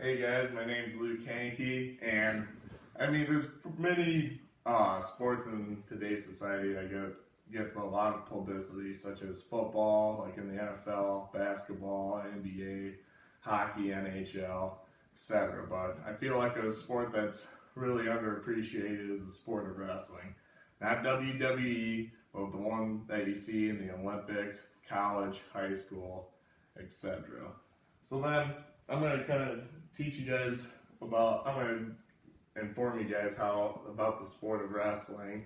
Hey guys, my name's Luke Hankey, and there's many sports in today's society that gets a lot of publicity, such as football, like in the NFL, basketball, NBA, hockey, NHL, etc. But I feel like a sport that's really underappreciated is the sport of wrestling. Not WWE, but the one that you see in the Olympics, college, high school, etc. So then I'm going to kind of teach you guys I'm going to inform you guys about the sport of wrestling.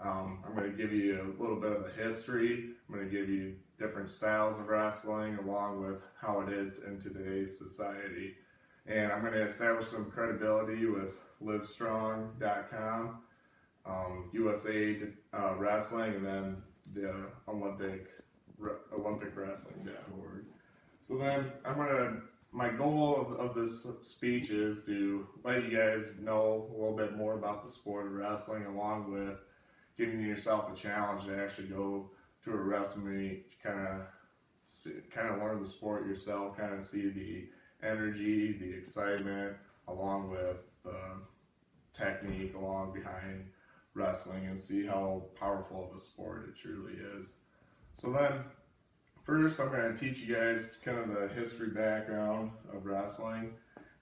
I'm going to give you a little bit of the history. I'm going to give you different styles of wrestling along with how it is in today's society. And I'm going to establish some credibility with Livestrong.com, USA Wrestling, and then the Olympic Wrestling.org. So then my goal of this speech is to let you guys know a little bit more about the sport of wrestling, along with giving yourself a challenge to actually go to a wrestling meet, kind of learn the sport yourself, kind of see the energy, the excitement, along with the technique along behind wrestling, and see how powerful of a sport it truly is. So then, first, I'm going to teach you guys kind of the history background of wrestling.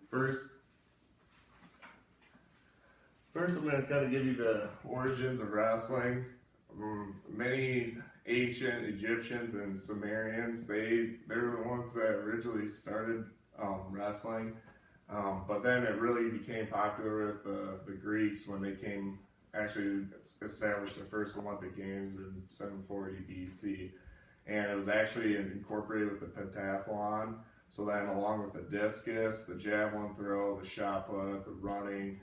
First, I'm going to kind of give you the origins of wrestling. Many ancient Egyptians and Sumerians, they were the ones that originally started wrestling. But then it really became popular with the Greeks when they actually established the first Olympic Games in 740 BC. And it was actually incorporated with the pentathlon. So then, along with the discus, the javelin throw, the shot put, the running,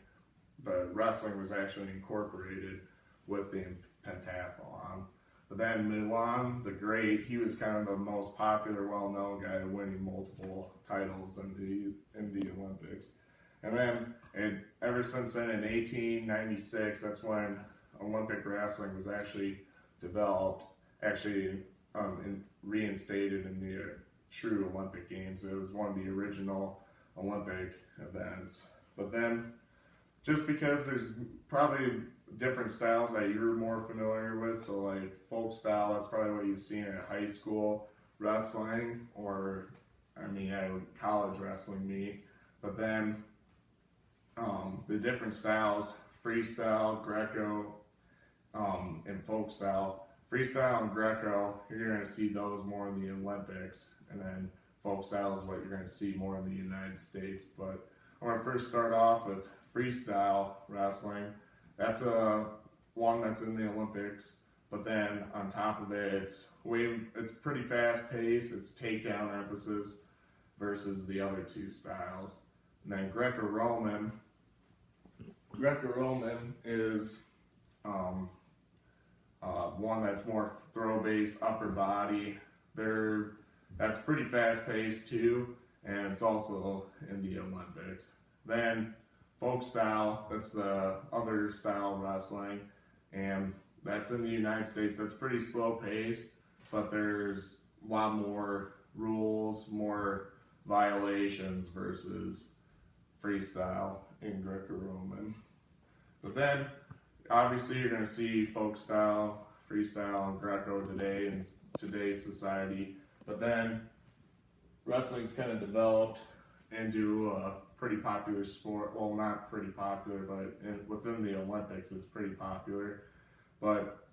the wrestling was actually incorporated with the pentathlon. But then Milan the Great, he was kind of the most popular, well-known guy, winning multiple titles in the Olympics. And then, ever since then, in 1896, that's when Olympic wrestling was actually developed, and reinstated in the true Olympic Games. It was one of the original Olympic events. But then, just because there's probably different styles that you're more familiar with, so like folk style, that's probably what you've seen at high school wrestling, or at a college wrestling meet. But then the different styles, freestyle, Greco, and folk style. Freestyle and Greco, you're going to see those more in the Olympics, and then folk style is what you're going to see more in the United States. But I want to first start off with freestyle wrestling. That's one that's in the Olympics, but then on top of it, it's pretty fast paced. It's takedown emphasis versus the other two styles. And then Greco-Roman is one that's more throw-based, upper body. That's pretty fast-paced too, and it's also in the Olympics. Then folk style, that's the other style of wrestling, and that's in the United States. That's pretty slow-paced, but there's a lot more rules, more violations versus freestyle in Greco-Roman. But then, obviously, you're going to see folk style, freestyle, and Greco today in today's society. But then wrestling's kind of developed into a pretty popular sport. Well, not pretty popular, but within the Olympics, it's pretty popular. But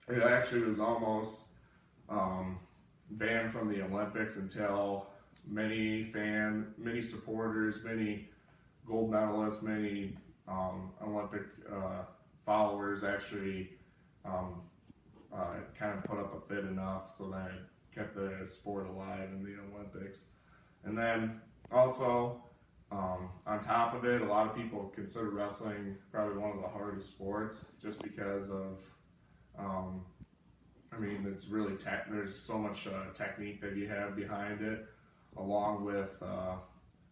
it actually was almost banned from the Olympics until many supporters, many gold medalists, many Olympic followers actually kind of put up a fit enough so that it kept the sport alive in the Olympics. And then also, on top of it, a lot of people consider wrestling probably one of the hardest sports, just because of, it's really there's so much technique that you have behind it, along with,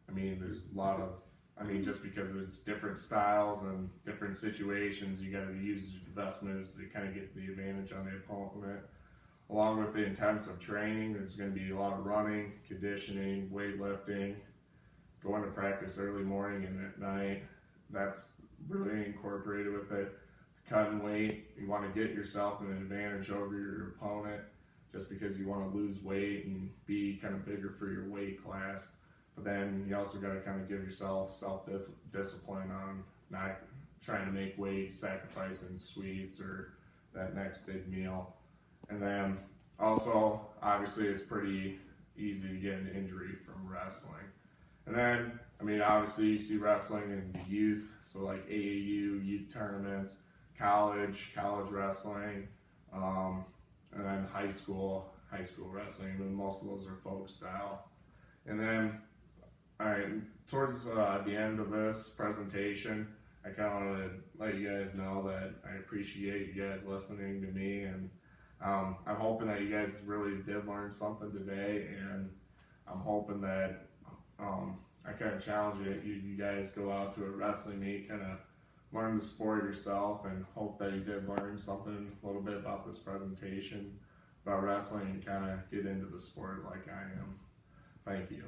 there's a lot of, just because it's different styles and different situations, you got to use your best moves to kind of get the advantage on the opponent. Along with the intensive training, there's going to be a lot of running, conditioning, weightlifting, going to practice early morning and at night. That's really incorporated with it. Cutting weight, you want to get yourself an advantage over your opponent just because you want to lose weight and be kind of bigger for your weight class. But then you also got to kind of give yourself self-discipline on not trying to make weight, sacrificing sweets or that next big meal. And then also, obviously, it's pretty easy to get an injury from wrestling. And then, I mean, obviously, you see wrestling in youth, so like AAU, youth tournaments, college wrestling, and then high school wrestling. And most of those are folk style. And then, all right, towards the end of this presentation, I kind of want to let you guys know that I appreciate you guys listening to me, and I'm hoping that you guys really did learn something today, and I'm hoping that I kind of challenge you guys go out to a wrestling meet, kind of learn the sport yourself, and hope that you did learn something a little bit about this presentation about wrestling and kind of get into the sport like I am. Thank you.